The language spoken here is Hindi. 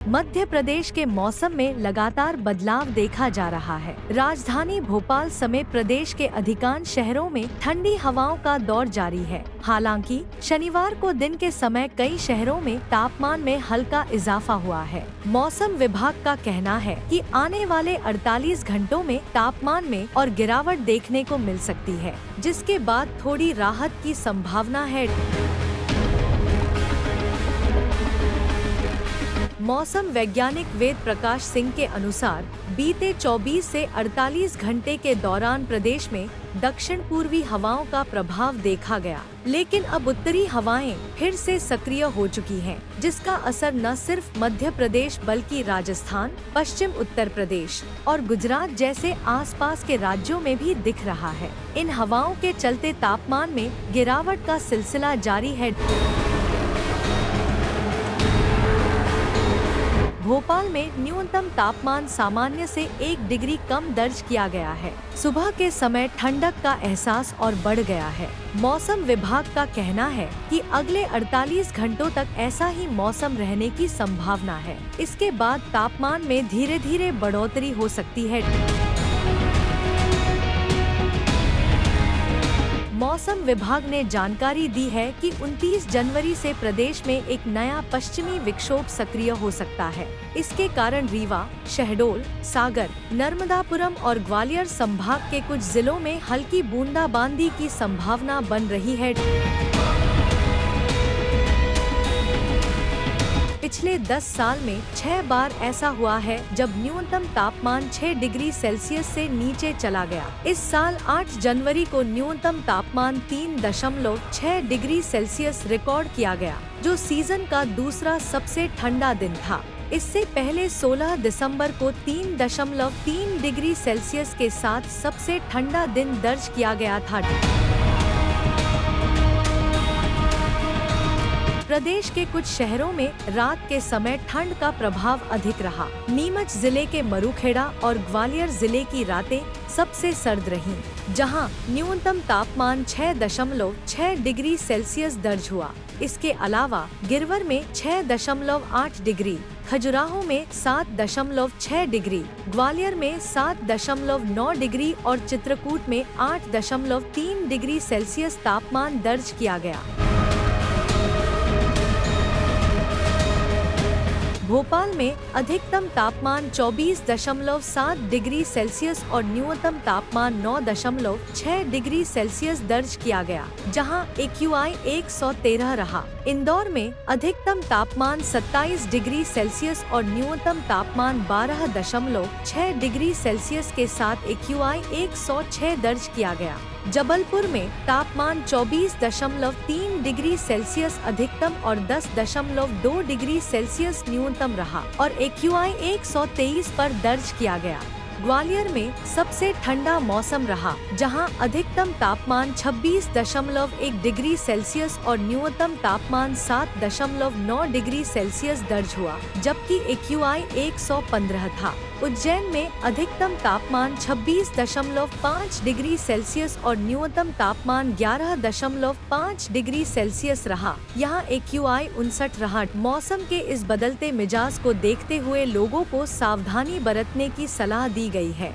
मध्य प्रदेश के मौसम में लगातार बदलाव देखा जा रहा है। राजधानी भोपाल समेत प्रदेश के अधिकांश शहरों में ठंडी हवाओं का दौर जारी है। हालांकि शनिवार को दिन के समय कई शहरों में तापमान में हल्का इजाफा हुआ है। मौसम विभाग का कहना है कि आने वाले 48 घंटों में तापमान में और गिरावट देखने को मिल सकती है, जिसके बाद थोड़ी राहत की संभावना है। मौसम वैज्ञानिक वेद प्रकाश सिंह के अनुसार बीते 24 से 48 घंटे के दौरान प्रदेश में दक्षिण पूर्वी हवाओं का प्रभाव देखा गया, लेकिन अब उत्तरी हवाएं फिर से सक्रिय हो चुकी हैं, जिसका असर न सिर्फ मध्य प्रदेश बल्कि राजस्थान, पश्चिम उत्तर प्रदेश और गुजरात जैसे आसपास के राज्यों में भी दिख रहा है। इन हवाओं के चलते तापमान में गिरावट का सिलसिला जारी है। भोपाल में न्यूनतम तापमान सामान्य से 1 डिग्री कम दर्ज किया गया है। सुबह के समय ठंडक का एहसास और बढ़ गया है। मौसम विभाग का कहना है कि अगले 48 घंटों तक ऐसा ही मौसम रहने की संभावना है। इसके बाद तापमान में धीरे धीरे बढ़ोतरी हो सकती है। मौसम विभाग ने जानकारी दी है कि 29 जनवरी से प्रदेश में एक नया पश्चिमी विक्षोभ सक्रिय हो सकता है। इसके कारण रीवा, शहडोल, सागर, नर्मदापुरम और ग्वालियर संभाग के कुछ जिलों में हल्की बूंदाबांदी की संभावना बन रही है। पिछले 10 साल में 6 बार ऐसा हुआ है जब न्यूनतम तापमान 6 डिग्री सेल्सियस से नीचे चला गया। इस साल 8 जनवरी को न्यूनतम तापमान 3.6 डिग्री सेल्सियस रिकॉर्ड किया गया, जो सीजन का दूसरा सबसे ठंडा दिन था। इससे पहले 16 दिसंबर को 3.3 डिग्री सेल्सियस के साथ सबसे ठंडा दिन दर्ज किया गया था। प्रदेश के कुछ शहरों में रात के समय ठंड का प्रभाव अधिक रहा। नीमच जिले के मरूखेड़ा और ग्वालियर जिले की रातें सबसे सर्द रहीं, जहां न्यूनतम तापमान 6.6 डिग्री सेल्सियस दर्ज हुआ। इसके अलावा गिरवर में 6.8 डिग्री, खजुराहो में 7.6 डिग्री, ग्वालियर में 7.9 डिग्री और चित्रकूट में 8.3 डिग्री सेल्सियस तापमान दर्ज किया गया। भोपाल में अधिकतम तापमान 24.7 डिग्री सेल्सियस और न्यूनतम तापमान 9.6 डिग्री सेल्सियस दर्ज किया गया, जहां AQI 113 रहा। इंदौर में अधिकतम तापमान 27 डिग्री सेल्सियस और न्यूनतम तापमान 12.6 डिग्री सेल्सियस के साथ AQI 106 दर्ज किया गया। जबलपुर में तापमान 24.3 डिग्री सेल्सियस अधिकतम और 10.2 डिग्री सेल्सियस न्यूनतम रहा और AQI 123 पर दर्ज किया गया। ग्वालियर में सबसे ठंडा मौसम रहा, जहां अधिकतम तापमान 26.1 डिग्री सेल्सियस और न्यूनतम तापमान 7.9 डिग्री सेल्सियस दर्ज हुआ, जबकि AQI 115 था। उज्जैन में अधिकतम तापमान 26.5 डिग्री सेल्सियस और न्यूनतम तापमान 11.5 डिग्री सेल्सियस रहा। यहाँ AQI 59 रहा। मौसम के इस बदलते मिजाज को देखते हुए लोगों को सावधानी बरतने की सलाह दी गई है।